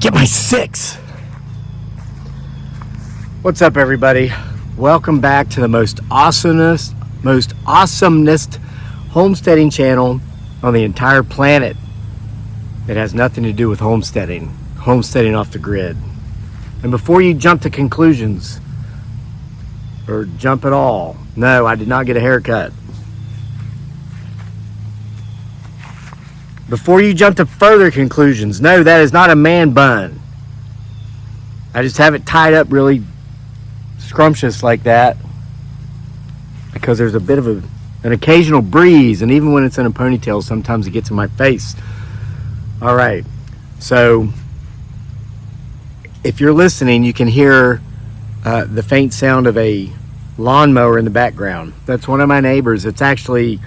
Get my 6. What's up, everybody? Welcome back to the most awesomest homesteading channel on the entire planet. It has nothing to do with homesteading off the grid. And before you jump to conclusions, or jump at all, no, I did not get a haircut. Before you jump to further conclusions, no, that is not a man bun. I just have it tied up really scrumptious like that because there's a bit of an occasional breeze, and even when it's in a ponytail, sometimes it gets in my face. All right, so if you're listening, you can hear the faint sound of a lawnmower in the background. That's one of my neighbors. It's actually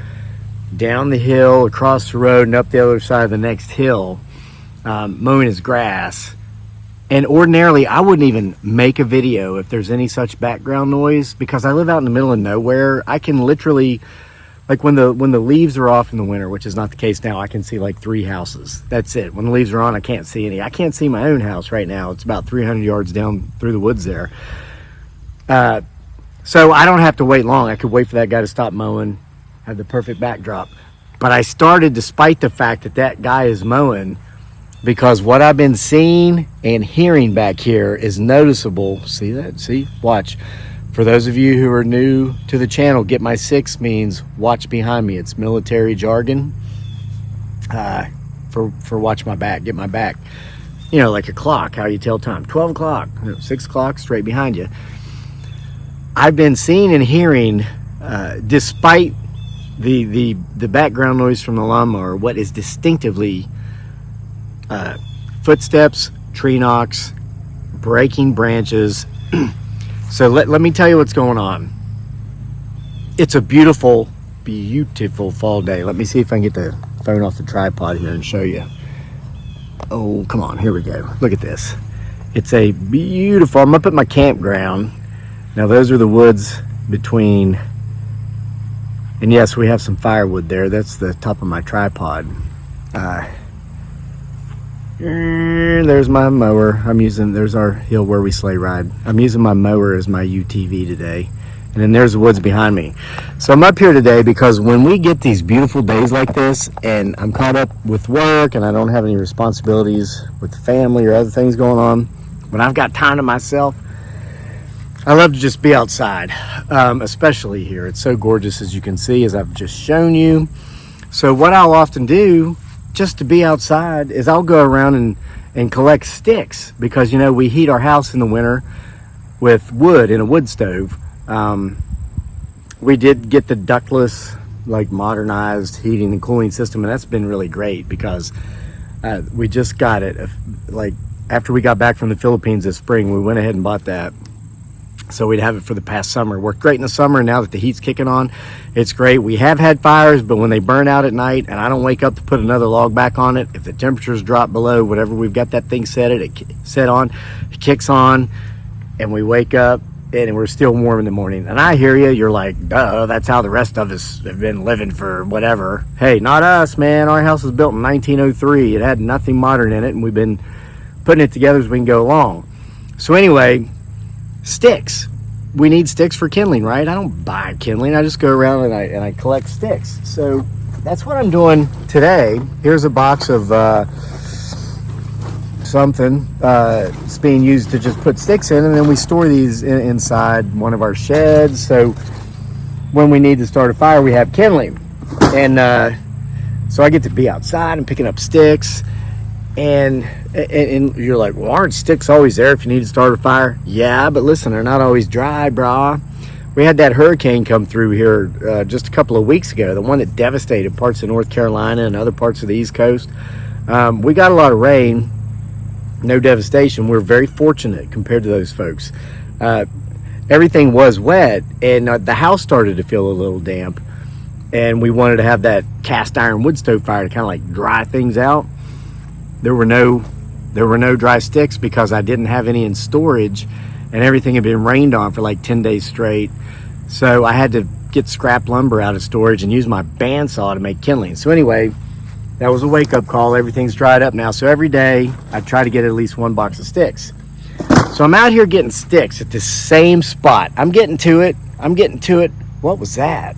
down the hill, across the road, and up the other side of the next hill, mowing his grass. And ordinarily, I wouldn't even make a video if there's any such background noise, because I live out in the middle of nowhere. I can literally, like when the leaves are off in the winter, which is not the case now, I can see like 3 houses. That's it. When the leaves are on, I can't see any. I can't see my own house right now. It's about 300 yards down through the woods there. So I don't have to wait long. I could wait for that guy to stop mowing, have the perfect backdrop. But I started despite the fact that guy is mowing, because what I've been seeing and hearing back here is noticeable. See that? See? Watch. For those of you who are new to the channel, get my 6 means watch behind me. It's military jargon for watch my back, get my back. You know, like a clock, how you tell time. 12 o'clock, 6 o'clock, straight behind you. I've been seeing and hearing, despite the background noise from the lawnmower, what is distinctively footsteps, tree knocks, breaking branches. So let me tell you what's going on. It's a beautiful, beautiful fall day. Let me see if I can get the phone off the tripod here and show you. Oh, come on, here we go. Look at this. It's a beautiful, I'm up at my campground. Now those are the woods between, and yes, we have some firewood there. That's the top of my tripod. There's my mower. There's our hill where we sleigh ride. I'm using my mower as my UTV today. And then there's the woods behind me. So I'm up here today because when we get these beautiful days like this, and I'm caught up with work and I don't have any responsibilities with the family or other things going on, when I've got time to myself, I love to just be outside, especially here. It's so gorgeous, as you can see, as I've just shown you. So what I'll often do, just to be outside, is I'll go around and collect sticks, because, you know, we heat our house in the winter with wood in a wood stove. We did get the ductless, like, modernized heating and cooling system, and that's been really great, because we just got it, like, after we got back from the Philippines this spring. We went ahead and bought that, so we'd have it for the past summer. Worked great in the summer, and now that the heat's kicking on, it's great. We have had fires, but when they burn out at night and I don't wake up to put another log back on it, if the temperatures drop below whatever we've got that thing set on, it kicks on, and we wake up and we're still warm in the morning. And I hear you, you're like, duh, that's how the rest of us have been living for whatever. Hey, not us, man. Our house was built in 1903. It had nothing modern in it, and we've been putting it together as we can go along. So anyway, sticks. We need sticks for kindling, right? I don't buy kindling. I just go around and I collect sticks. So that's what I'm doing today. Here's a box of something. It's being used to just put sticks in, and then we store these inside one of our sheds. So when we need to start a fire, we have kindling. And so I get to be outside and picking up sticks. And you're like, well, aren't sticks always there if you need to start a fire? Yeah, but listen, they're not always dry, brah. We had that hurricane come through here just a couple of weeks ago, the one that devastated parts of North Carolina and other parts of the East Coast. We got a lot of rain, no devastation. We're very fortunate compared to those folks. Everything was wet, and the house started to feel a little damp, and we wanted to have that cast iron wood stove fire to kind of like dry things out. There were no dry sticks because I didn't have any in storage, and everything had been rained on for like 10 days straight. So I had to get scrap lumber out of storage and use my bandsaw to make kindling. So anyway, That was a wake-up call. Everything's dried up now. So every day I try to get at least one box of sticks. So I'm out here getting sticks at the same spot. I'm getting to it. What was that?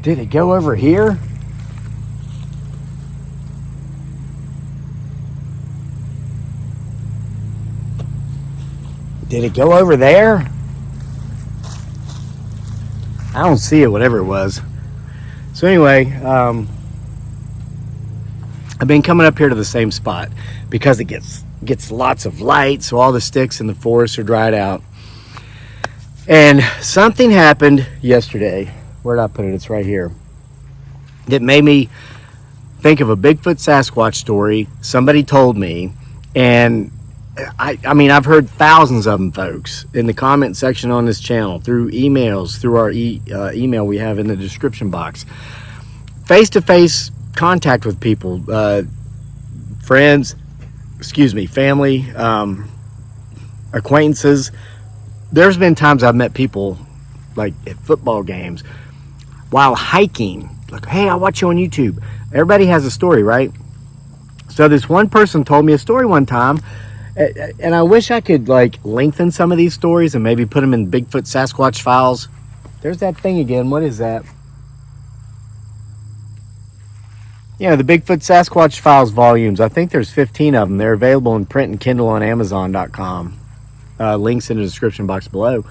Did it go over here? Did it go over there? I don't see it, whatever it was. So anyway, I've been coming up here to the same spot because it gets lots of light, so all the sticks in the forest are dried out. And something happened yesterday. Where did I put it? It's right here. That made me think of a Bigfoot Sasquatch story somebody told me, and I mean, I've heard thousands of them, folks, in the comment section on this channel, through emails, through our email we have in the description box. Face-to-face contact with people, friends, family, acquaintances. There's been times I've met people, like at football games, while hiking. Like, hey, I watch you on YouTube. Everybody has a story, right? So this one person told me a story one time, and I wish I could like lengthen some of these stories and maybe put them in Bigfoot Sasquatch files. There's that thing again. What is that? Yeah, the Bigfoot Sasquatch files volumes. I think there's 15 of them. They're available in print and Kindle on Amazon.com. Links in the description box below.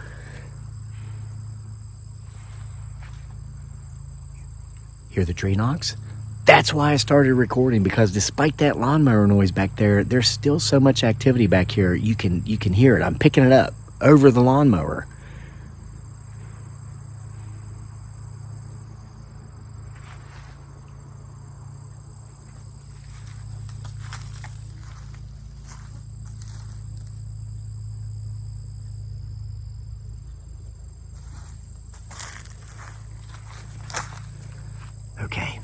Hear the tree knocks? That's why I started recording, because despite that lawnmower noise back there, there's still so much activity back here. You can hear it. I'm picking it up over the lawnmower. Okay.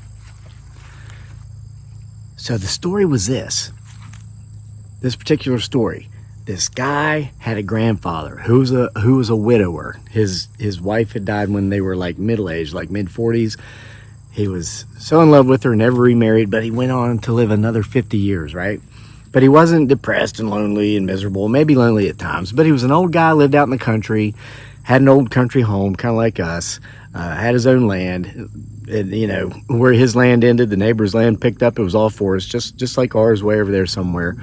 So the story was this particular story. This guy had a grandfather who was a widower. His wife had died when they were like middle-aged, like mid-40s. He was so in love with her, never remarried, but he went on to live another 50 years, right? But he wasn't depressed and lonely and miserable, maybe lonely at times, but he was an old guy, lived out in the country, had an old country home, kind of like us, had his own land. And, you know, where his land ended, the neighbor's land picked up. It was all forest, just like ours, way over there somewhere.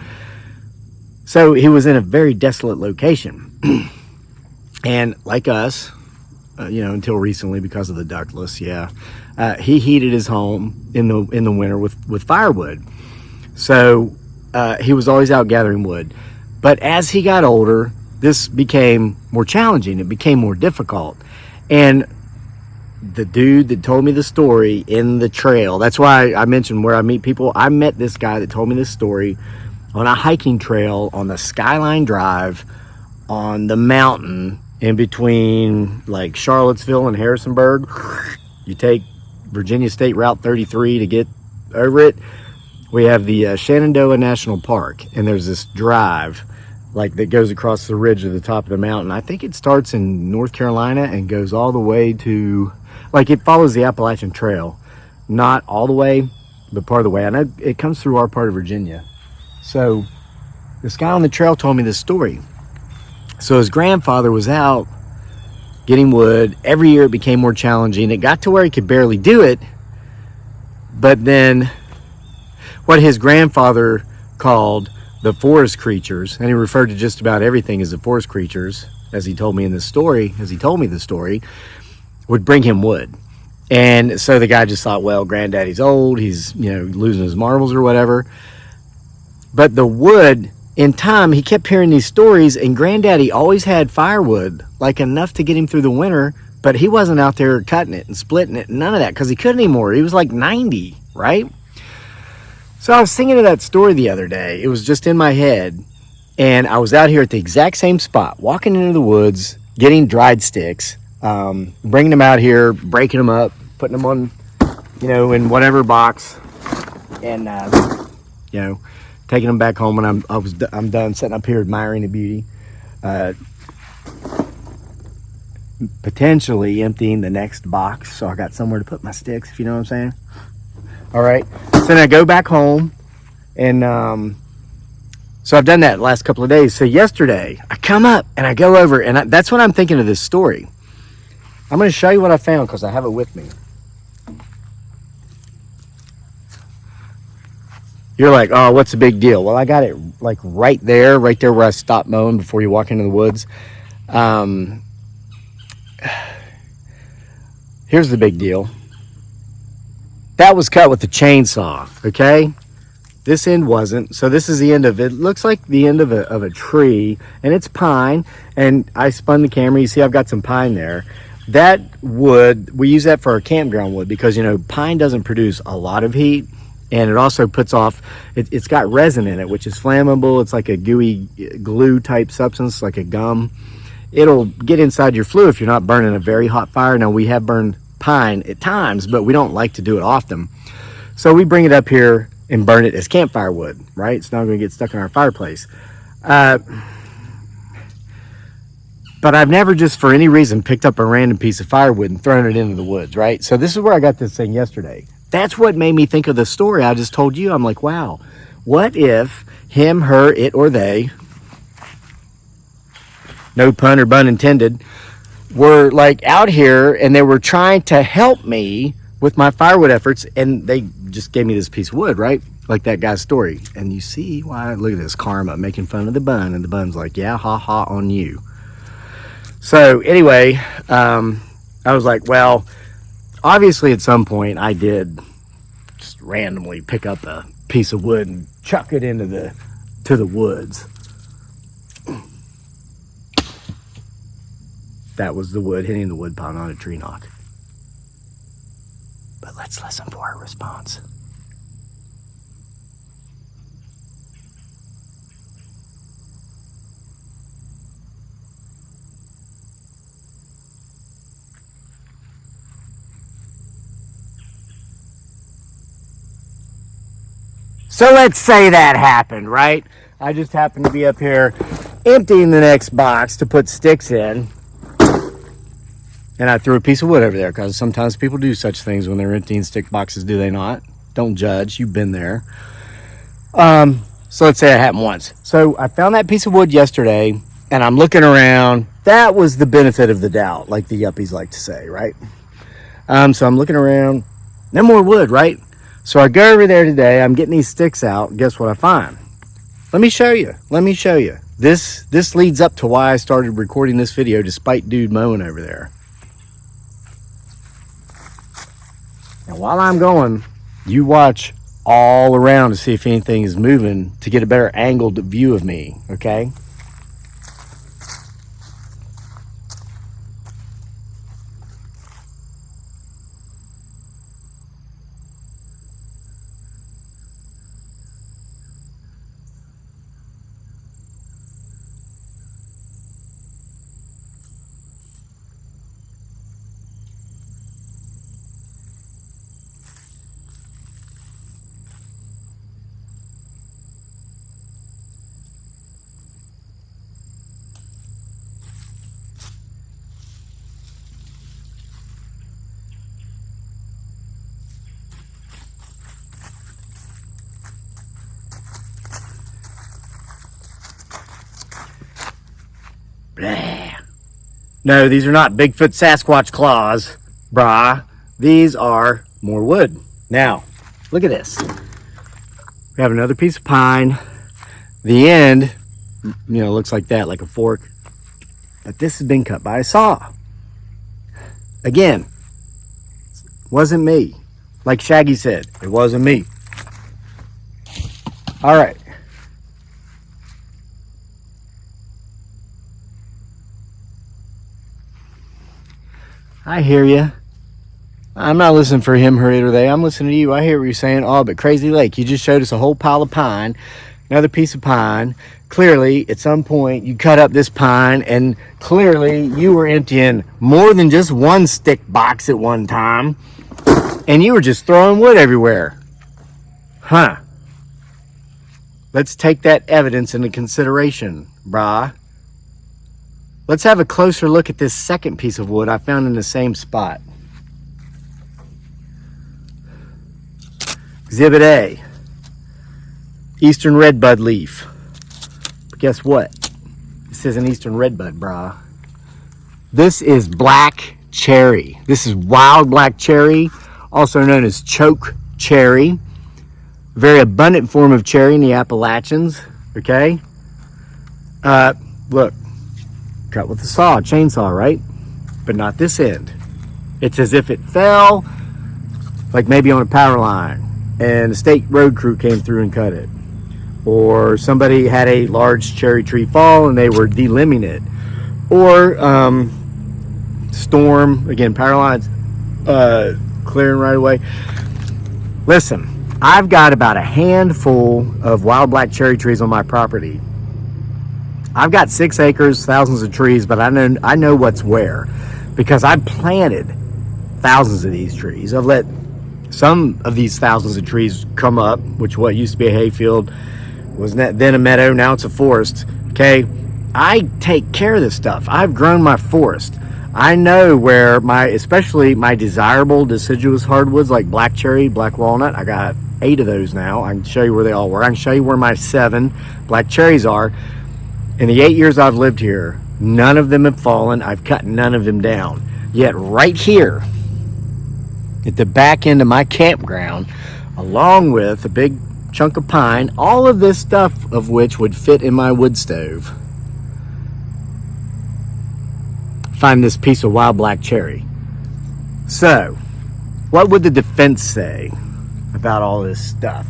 So he was in a very desolate location. And like us, until recently because of the ductless, he heated his home in the winter with firewood. So he was always out gathering wood. But as he got older, this became more challenging. It became more difficult. And the dude that told me the story in the trail, that's why I mentioned where I meet people. I met this guy that told me this story on a hiking trail on the Skyline Drive on the mountain in between like Charlottesville and Harrisonburg. You take Virginia State Route 33 to get over it. We have the Shenandoah National Park, and there's this drive like that goes across the ridge of the top of the mountain. I think it starts in North Carolina and goes all the way to, like, it follows the Appalachian Trail. Not all the way, but part of the way. I know it comes through our part of Virginia. So this guy on the trail told me this story. So his grandfather was out getting wood. Every year it became more challenging. It got to where he could barely do it. But then what his grandfather called the forest creatures, and he referred to just about everything as the forest creatures, as he told me this story, would bring him wood. And so the guy just thought, well, granddaddy's old, he's, losing his marbles or whatever. But the wood, in time, he kept hearing these stories, and granddaddy always had firewood, like enough to get him through the winter, but he wasn't out there cutting it and splitting it, none of that, because he couldn't anymore. He was like 90, right? So I was thinking of that story the other day. It was just in my head, and I was out here at the exact same spot, walking into the woods, getting dried sticks, bringing them out here, breaking them up, putting them on, in whatever box, and taking them back home. And I'm done sitting up here admiring the beauty. potentially emptying the next box, so I got somewhere to put my sticks, if you know what I'm saying. All right, so then I go back home, and so I've done that the last couple of days. So yesterday I come up and I go over, and that's when I'm thinking of this story. I'm going to show you what I found because I have it with me. You're like, oh, what's the big deal? Well, I got it like right there where I stopped mowing before you walk into the woods. Here's the big deal. That was cut with the chainsaw, okay? This end wasn't. So this is the end of it. Looks like the end of a tree, and it's pine. And I spun the camera. You see I've got some pine there. That wood, we use that for our campground wood because, you know, pine doesn't produce a lot of heat, and it also puts off, it's got resin in it, which is flammable. It's like a gooey glue type substance, like a gum. It'll get inside your flue if you're not burning a very hot fire. Now, we have burned pine at times, but we don't like to do it often. So we bring it up here and burn it as campfire wood, right? It's not going to get stuck in our fireplace. But I've never just for any reason picked up a random piece of firewood and thrown it into the woods, right? So this is where I got this thing yesterday. That's what made me think of the story I just told you. I'm like, wow, what if him, her, it, or they, no pun or bun intended, were like out here and they were trying to help me with my firewood efforts, and they just gave me this piece of wood, right? Like that guy's story. And you see why, look at this, karma, making fun of the bun, and the bun's like, yeah, ha ha on you. So anyway, I was like, well, obviously at some point I did just randomly pick up a piece of wood and chuck it into the woods. That was the wood hitting the wood pile, not a tree knock. But let's listen for her response. So let's say that happened, right? I just happened to be up here emptying the next box to put sticks in. And I threw a piece of wood over there because sometimes people do such things when they're emptying stick boxes, do they not? Don't judge. You've been there. So let's say it happened once. So I found that piece of wood yesterday, and I'm looking around. That was the benefit of the doubt, like the yuppies like to say, right? So I'm looking around. No more wood, right? So I go over there today. I'm getting these sticks out. Guess what I find? Let me show you. This leads up to why I started recording this video despite dude mowing over there. And while I'm going, you watch all around to see if anything is moving to get a better angled view of me, okay? Blah. No, these are not Bigfoot Sasquatch claws, brah. These are more wood. Now, look at this. We have another piece of pine. The end, looks like that, like a fork. But this has been cut by a saw. Again, wasn't me. Like Shaggy said, it wasn't me. All right. I hear you. I'm not listening for him, her, it, or they. I'm listening to you. I hear what you're saying. Oh, but Crazy Lake, you just showed us a whole pile of pine, another piece of pine. Clearly, at some point, you cut up this pine, and clearly, you were emptying more than just one stick box at one time, and you were just throwing wood everywhere. Huh. Let's take that evidence into consideration, brah. Let's have a closer look at this second piece of wood I found in the same spot. Exhibit A, Eastern Redbud leaf. But guess what? This isn't Eastern Redbud, brah. This is black cherry. This is wild black cherry, also known as choke cherry. Very abundant form of cherry in the Appalachians, okay? Look, cut with a saw, chainsaw, right? But not this end. It's as if it fell, like maybe on a power line, and the state road crew came through and cut it. Or somebody had a large cherry tree fall and they were delimbing it. Or storm, again, power lines, clearing right away. Listen, I've got about a handful of wild black cherry trees on my property. I've got 6 acres, thousands of trees, but I know what's where, because I planted thousands of these trees. I've let some of these thousands of trees come up, which what used to be a hayfield was then a meadow, now it's a forest. Okay, I take care of this stuff. I've grown my forest. I know where especially my desirable deciduous hardwoods like black cherry, black walnut, I got 8 of those now. I can show you where they all were. I can show you where my 7 black cherries are. In the 8 years I've lived here, none of them have fallen. I've cut none of them down. Yet right here, at the back end of my campground, along with a big chunk of pine, all of this stuff of which would fit in my wood stove, find this piece of wild black cherry. So, what would the defense say about all this stuff?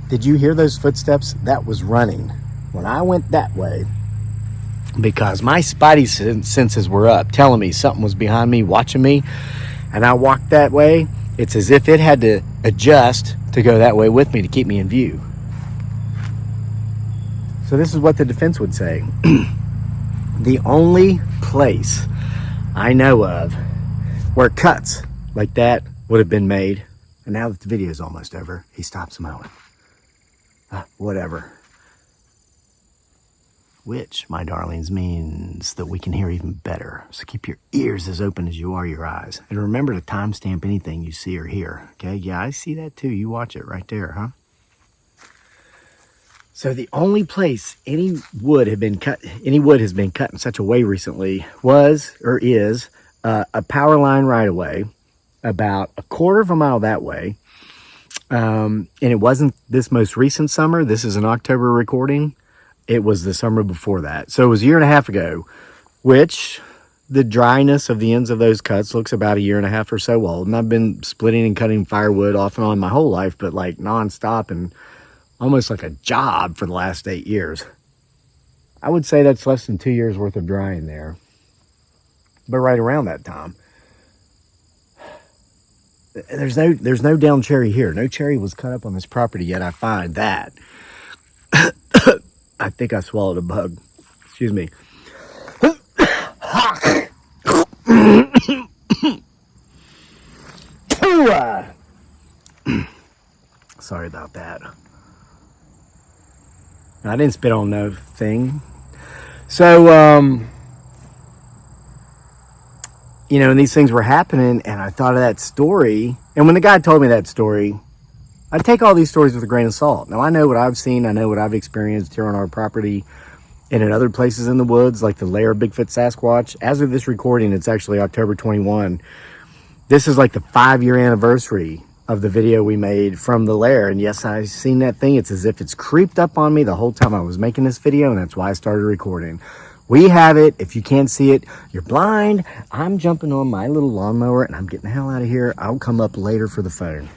Did you hear those footsteps? That was running when I went that way, because my spidey senses were up, telling me something was behind me, watching me, and I walked that way. It's as if it had to adjust to go that way with me to keep me in view. So this is what the defense would say. The only place I know of where cuts like that would have been made, and now that the video is almost over, he stops mowing. Whatever. Which, my darlings, means that we can hear even better. So keep your ears as open as you are your eyes. And remember to timestamp anything you see or hear. Okay? Yeah, I see that too. You watch it right there, huh? So the only place any wood has been cut in such a way recently was, or is, a power line right away, about a quarter of a mile that way. And it wasn't this most recent summer. This is an October recording. It was the summer before that. So it was a year and a half ago, which the dryness of the ends of those cuts looks about a year and a half or so old. And I've been splitting and cutting firewood off and on my whole life, but like nonstop and almost like a job for the last 8 years. I would say that's less than 2 years worth of drying there. But right around that time, there's no down cherry here. No cherry was cut up on this property yet. I find that. I think I swallowed a bug. Excuse me. Sorry about that. I didn't spit on no thing. So, you know, and these things were happening, and I thought of that story. And when the guy told me that story, I take all these stories with a grain of salt. Now, I know what I've seen. I know what I've experienced here on our property and in other places in the woods, like the lair of Bigfoot Sasquatch. As of this recording, it's actually October 21. This is like the 5-year anniversary of the video we made from the lair. And yes, I've seen that thing. It's as if it's creeped up on me the whole time I was making this video, and that's why I started recording. We have it. If you can't see it, you're blind. I'm jumping on my little lawnmower and I'm getting the hell out of here. I'll come up later for the phone.